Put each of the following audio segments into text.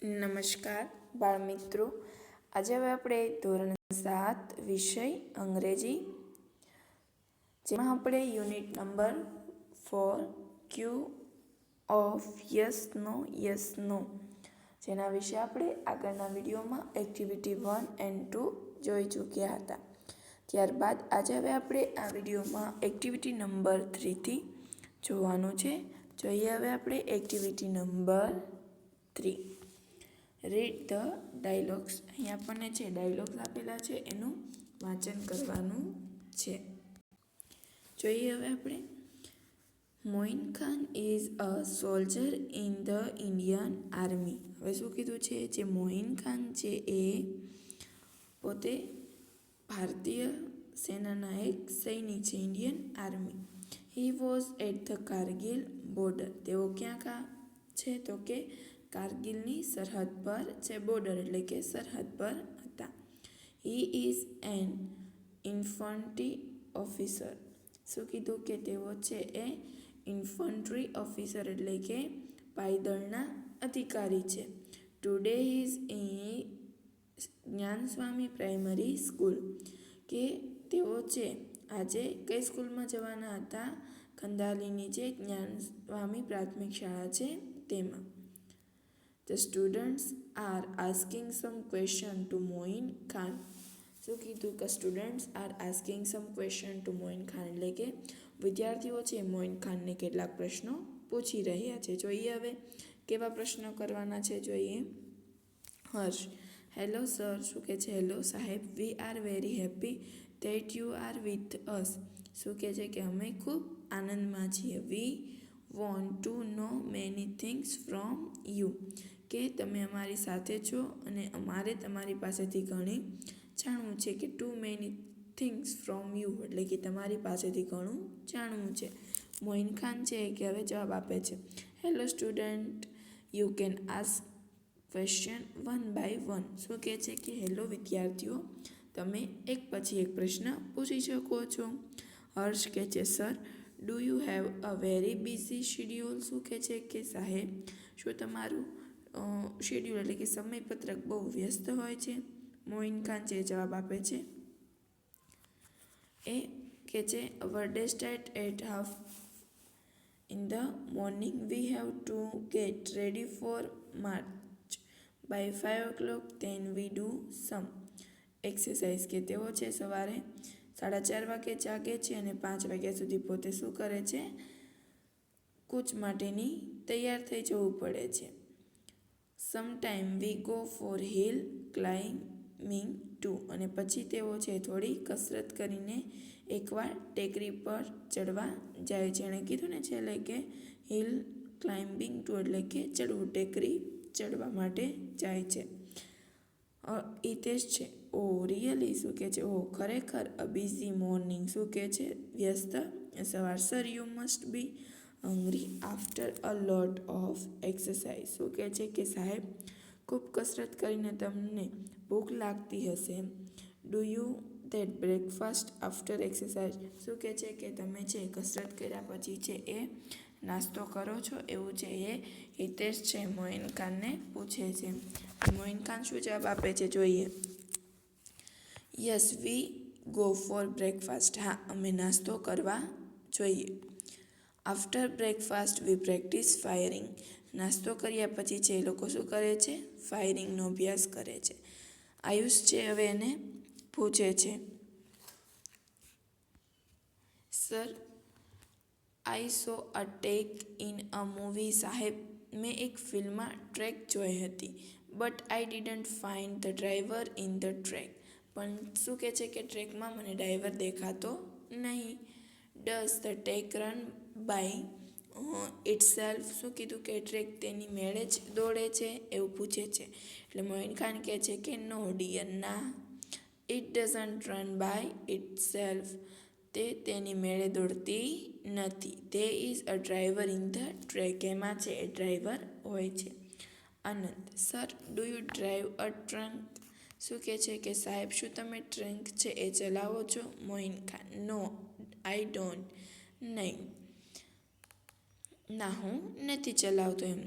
નમસ્કાર બાળમિત્રો, આજે હવે આપણે ધોરણ 7 વિષય અંગ્રેજી, જેમાં આપણે unit number 4 Q of yes no જેના વિશે આપણે આગળના વિડીયોમાં એક્ટિવિટી 1 and 2 જોઈ ચૂક્યા હતા. ત્યારબાદ આજે હવે આપણે આ વિડીયોમાં એક્ટિવિટી નંબર 3 થી જોવાનું છે. જોઈએ હવે આપણે activity number 3. Read the dialogues. અહીં આપણને જે ડાયલોગ્સ આપેલા છે એનું વાંચન કરવાનું છે. જોઈએ હવે આપણે. Moin Khan is a soldier in the Indian army. હવે શું કીધું છે? જે મોઇન ખાન છે એ પોતે ભારતીય સેનાના એક સૈનિક છે, Indian army. He was at the Kargil border. તેઓ ક્યાં છે? તો કે કારગિલની સરહદ પર છે. બોર્ડર એટલે કે સરહદ પર હતા. He is an infantry officer. શું કીધું? કે તેઓ છે એ ઇન્ફન્ટ્રી ઓફિસર એટલે કે પાયદળના અધિકારી છે. Today is in Gnanswami primary school. કે તેઓ છે આજે કઈ સ્કૂલમાં જવાના હતા? ખંદાલીની જે જ્ઞાનસ્વામી પ્રાથમિક શાળા છે તેમાં. The students are asking some question to Moin Khan. શું કીધું? કે students are asking some question to Moin Khan એટલે કે વિદ્યાર્થીઓ છે મોઇન ખાનને કેટલાક પ્રશ્નો પૂછી રહ્યા છે. જોઈએ હવે કેવા પ્રશ્નો કરવાના છે. જોઈએ. Harsh, hello sir. શું કહે છે? હેલો સાહેબ. We are very happy that you are with us. શું કહે છે? કે અમે ખૂબ આનંદમાં છીએ. We want to know many things from you. કે તમે અમારી સાથે છો અને અમારે તમારી પાસેથી ઘણી જાણવું છે. કે to many things from you એટલે કે તમારી પાસેથી ઘણું જાણવું છે. મોઇન ખાન છે કે હવે જવાબ આપે છે. Hello student, you can ask question 1 by 1. શું કહે છે? કે હેલો વિદ્યાર્થીઓ, તમે એક પછી એક પ્રશ્ન પૂછી શકો છો. હર્ષ કહે છે sir, do you have a very busy schedule. શું કહે છે? કે સાહેબ, શું તમારું શેડ્યુલ એટલે કે સમયપત્રક બહુ વ્યસ્ત હોય છે? મોઇન ખાન છે જવાબ આપે છે. એ કે છે our day start at half in the morning. We have to get ready for march by 5 o'clock. Then we do some exercise. કે તેઓ છે સવારે 4:30 વાગે જાગે છે અને 5 વાગ્યા સુધી પોતે શું કરે છે? કૂચ માટેની તૈયાર થઈ જવું પડે છે. Sometime we go for hill climbing too. અને પછી તેઓ છે થોડી કસરત કરીને એકવાર ટેકરી પર ચડવા જાય છે. એણે કીધું ને છેલ્લે કે હિલ ક્લાઇમ્બિંગ ટુ એટલે કે ચડવું, ટેકરી ચડવા માટે જાય છે. હિતેશ છે, ઓ રિયલી. શું કહે છે? ઓ ખરેખર. અ બિઝી મોર્નિંગ. શું કહે છે? વ્યસ્ત સવાર. Sir, you must be hungry after a lot of exercise. શું કહે છે? કે સાહેબ, ખૂબ કસરત કરીને તમને ભૂખ લાગતી હશે. Do you that breakfast after exercise. શું કહે છે? કે તમે છે કસરત કર્યા પછી છે એ નાસ્તો કરો છો? એવું છે એ હિતેશ છે મોઇન ખાનને પૂછે છે. મોઇન ખાન શું જવાબ આપે છે? જોઈએ. Yes we go four breakfast. હા, અમે નાસ્તો કરવા જોઈએ. આફ્ટર બ્રેકફાસ્ટ વી પ્રેક્ટિસ ફાયરિંગ. નાસ્તો કર્યા પછી છે એ લોકો શું કરે છે? ફાયરિંગનો અભ્યાસ કરે છે. આયુષ છે હવે એને પૂછે છે. Sir, I so a tech in a movie. સાહેબ, મેં એક ફિલ્મમાં ટ્રેક જોઈ હતી. But I didn't find the driver in the track. પણ શું કહે છે? કે ટ્રેકમાં મને ડ્રાઈવર દેખાતો નહીં. Does the tech run by itself. શું કીધું? કે ટ્રેક તેની મેળે જ દોડે છે એવું પૂછે છે. એટલે મોઇન ખાન કહે છે કે નો ડિયર, ના. It doesn't run by itself. તે તેની મેળે દોડતી નથી. There is a driver in the truck. એમાં છે એ ડ્રાઈવર હોય છે. Anand, sir, do you drive a truck. શું કહે છે? કે સાહેબ, શું તમે ટ્રક છે એ ચલાવો છો? Moin Khan, no I don't. નહીં, ના, હું નથી ચલાવતો એમ.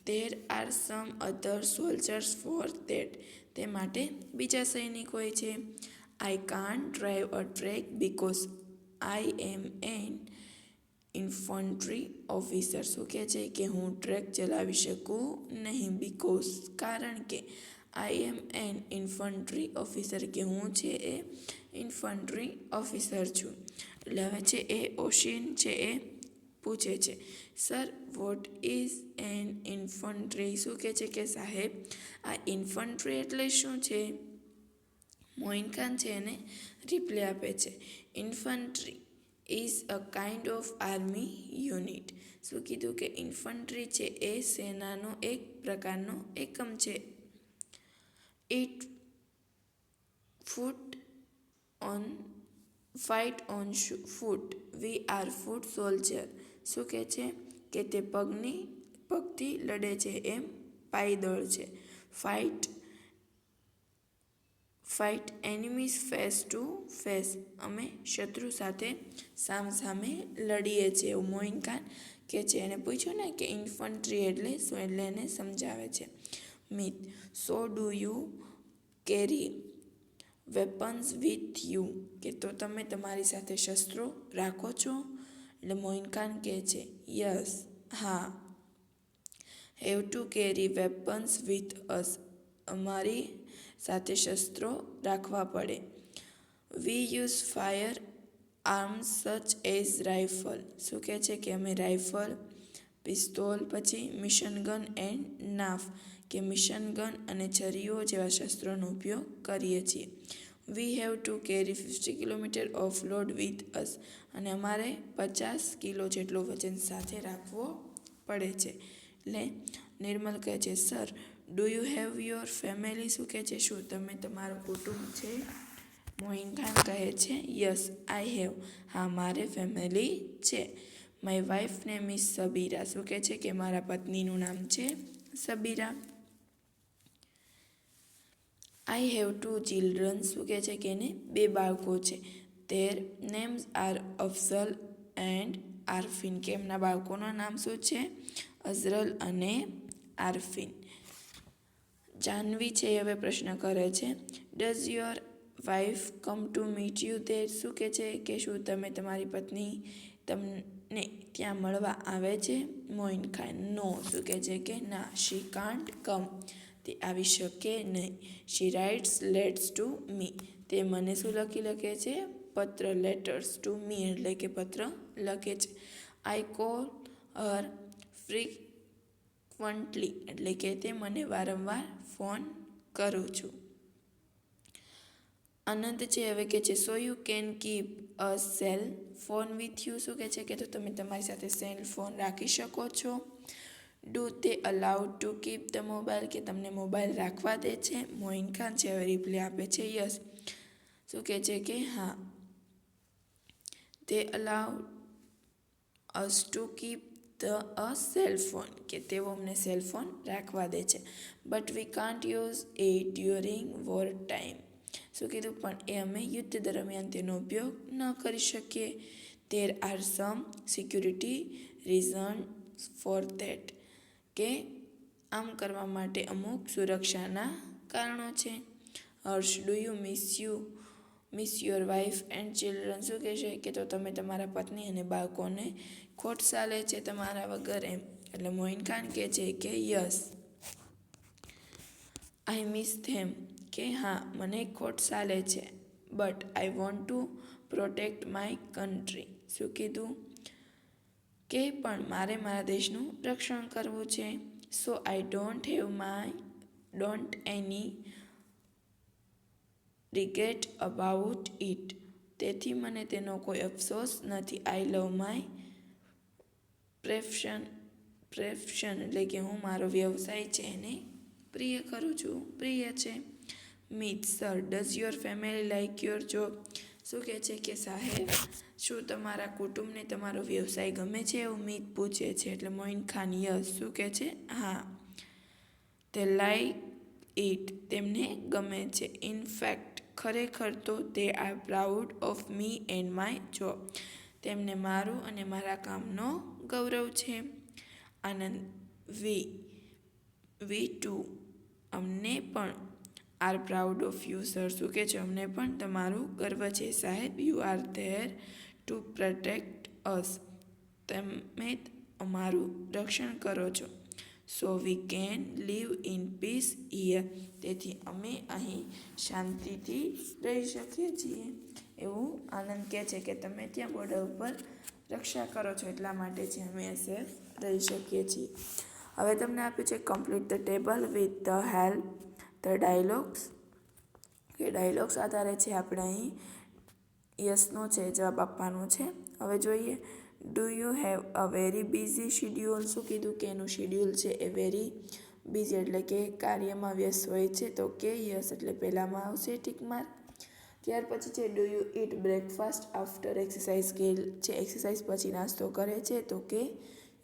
There are some other soldiers for that. તે માટે બીજા સૈનિકોએ છે. I can't drive a truck because I am an infantry officer. શું કહે છે કે હું ટ્રેક ચલાવી શકું નહીં બીકોઝ કારણ કે આઈ એમ એન ઇન્ફન્ટ્રી ઓફિસર કે હું છે એ ઇન્ફન્ટ્રી ઓફિસર છું. એટલે હવે છે એ ઓશિન છે એ પૂછે છે sir what is an infantry. શું કહે છે કે સાહેબ આ ઇન્ફન્ટ્રી એટલે શું છે. મોઇન ખાન છે એને રિપ્લે આપે છે infantry is a kind of army unit. શું કીધું કે ઇન્ફન્ટ્રી છે એ સેનાનો એક પ્રકારનો એકમ છે. It foot on fight on foot. We are foot soldier. શું કહે છે કે તે પગથી લડે છે એમ પાયદળ છે. Fight enemies face to face. અમે શત્રુ સાથે સામસામે લડીએ છીએ એવું મોઇન ખાન કે છે. એને પૂછ્યું ને કે ઇન્ફન્ટ્રી એટલે શું એટલે એને સમજાવે છે. Myth so do you carry weapons with you. કે તો તમે તમારી સાથે શસ્ત્રો રાખો છો. એટલે મોઇન ખાન કહે છે યસ હા. Have to carry weapons with us. અમારી સાથે શસ્ત્રો રાખવા પડે. વી use fire arms such as rifle. શું કહે છે કે અમે રાઇફલ પિસ્તોલ પછી મિશન ગન એન્ડ નાફ કે મિશન ગન અને છરીઓ જેવા શસ્ત્રોનો ઉપયોગ કરીએ છીએ. વી have two carry 50 kilometre off load with us. અને અમારે 50 કિલો જેટલો વજન સાથે રાખવો પડે છે. એટલે નિર્મલ કહે છે sir do you have your family. શું કહે છે શું તમે તમારું કુટુંબ છે. મોઇન ખાન કહે છે યસ આઈ હેવ. હા મારે ફેમિલી છે. My wife name is Sabira. શું કહે છે કે મારા પત્નીનું નામ છે સબીરા. I have 2 children. શું કહે છે કે એને 2 બાળકો છે. Their names are Afzal and Arfin. કે એમના બાળકોના નામ શું છે અઝરલ અને આરફીન. જાહ્નવી છે હવે પ્રશ્ન કરે છે does your wife come to meet you there. શું કહે છે કે શું તમારી પત્ની તમને ત્યાં મળવા આવે છે. મોઇન ખાન નો. શું કહે છે કે ના શી કાન્ટ કમ. તે આવી શકે નહીં. શી રાઇટ્સ લેટ્સ ટુ મી. તે મને શું લખે છે પત્ર. લેટર્સ ટુ મી એટલે કે પત્ર લખે છે. આઈ કોલ હર ફ્રીક્વન્ટલી એટલે કે તે મને વારંવાર ફોન કરું છું. આનંદ છે હવે કે છે so you can keep a cell phone with you. શું કહે છે કે તો તમે તમારી સાથે સેલ ફોન રાખી શકો છો. ડુ તે allowed to keep the mobile. કે તમને મોબાઈલ રાખવા દે છે. મોઇન ખાન છે હવે રિપ્લે આપે છે યસ. શું કહે છે કે હા તે allowed us to keep a cell phone. કે તેઓ અમને સેલ ફોન રાખવા દે છે. But we can't use it during war time. શું કીધું પણ એ અમે યુદ્ધ દરમિયાન તેનો ઉપયોગ ન કરી શકીએ. There are some security reason for that. કે આમ કરવા માટે અમુક સુરક્ષાના કારણો છે. Harsh do you miss your wife and children. શું કહેશે કે તો તમે તમારા પત્ની અને બાળકોને ખોટ ચાલે છે તમારા વગર એમ. એટલે મોઇન ખાન કહે છે કે યસ આઈ મિસ ધેમ. કે હા મને ખોટ ચાલે છે. But I want to protect my country. શું કીધું કે પણ મારે મારા દેશનું રક્ષણ કરવું છે. So I don't any regret about it. તેથી મને તેનો કોઈ અફસોસ નથી. આઈ લવ માય પ્રેફશન એટલે કે હું મારો વ્યવસાય છે એને પ્રિય કરું છું પ્રિય છે. Myth sir does your family like your job. શું કહે છે કે સાહેબ શું તમારા કુટુંબને તમારો વ્યવસાય ગમે છે એવું મિથ પૂછે છે. એટલે મોઇન ખાન યસ. શું કહે છે હા તે લાઈક ઇટ. તેમને ગમે છે. ઇનફેક્ટ ખરેખર તો તે R proud of me and my job. તેમને મારું અને મારા કામનો ગૌરવ છે. આનંદ વી ટુ અમને પણ are proud of you sir શું કહે છે અમને પણ તમારું ગર્વ છે સાહેબ you are there to protect us તમે અમારું રક્ષણ કરો છો so we can leave in peace here તેથી અમે અહીં શાંતિથી રહી શકીએ છીએ એવું આનંદ કહે છે કે તમે ત્યાં બોર્ડર ઉપર રક્ષા કરો છો એટલા માટે જ અમે સેફ રહી શકીએ છીએ હવે તમને આપ્યું છે complete the table with the help the dialogues કે ડાયલોગ્સ આધારે છે આપણે અહીં યસનો છે જવાબ આપવાનો છે હવે જોઈએ do you have a very busy schedule શું કીધું કે એનું શિડ્યુલ છે એ વેરી બિઝી એટલે કે કાર્યમાં વ્યસ્ત હોય છે તો કે યસ એટલે પહેલાંમાં આવશે ટીક માર્ક ત્યાર પછી છે do you it breakfast after exercise કે છે એક્સરસાઇઝ પછી નાસ્તો કરે છે તો કે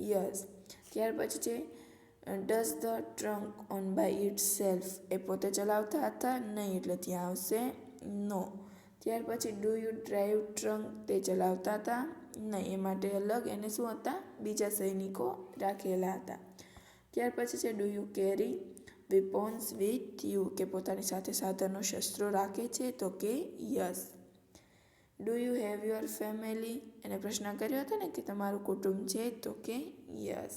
યસ ત્યાર પછી છે does the truck on by itself એ પોતે ચલાવતા હતા નહીં એટલે ત્યાં આવશે નો ત્યાર પછી ડુ યુ ડ્રાઈવ ટ્રંક તે ચલાવતા હતા નહીં એ માટે અલગ એને શું હતા બીજા સૈનિકો રાખેલા હતા ત્યાર પછી છે do you carry weapons with you કે પોતાની સાથે સાધનો શસ્ત્રો રાખે છે તો કે yes do you have your family એને પ્રશ્ન કર્યો હતો ને કે તમારું કુટુંબ છે તો કે yes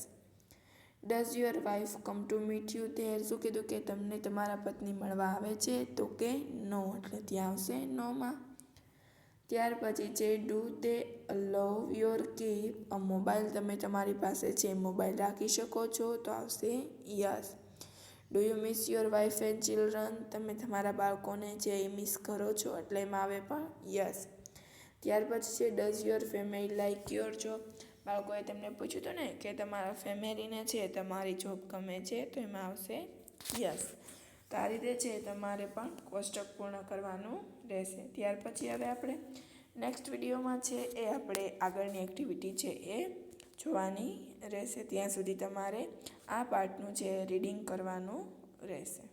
does your wife come to meet you there શું કીધું કે તમને તમારા પત્ની મળવા આવે છે તો કે નો એટલે ત્યાં આવશે નોમાં ત્યાર પછી છે ડુ તે લવ યોર કીપ અ મોબાઈલ તમે તમારી પાસે છે મોબાઈલ રાખી શકો છો તો આવશે yes do you miss your wife and children તમે તમારા બાળકોને જે મિસ કરો છો એટલે એમાં આવે પણ યસ ત્યાર પછી છે does your family like your job બાળકોએ તેમને પૂછ્યું હતું ને કે તમારા ફેમિલીને છે તમારી જોબ ગમે છે તો એમાં આવશે યસ તો આ રીતે છે તમારે પણ કોષ્ટક પૂર્ણ કરવાનું રહેશે ત્યાર પછી હવે આપણે નેક્સ્ટ વિડીયોમાં છે એ આપણે આગળની એક્ટિવિટી છે એ જોવાની રહેશે ત્યાં સુધી તમારે આ પાર્ટનું છે રીડિંગ કરવાનું રહેશે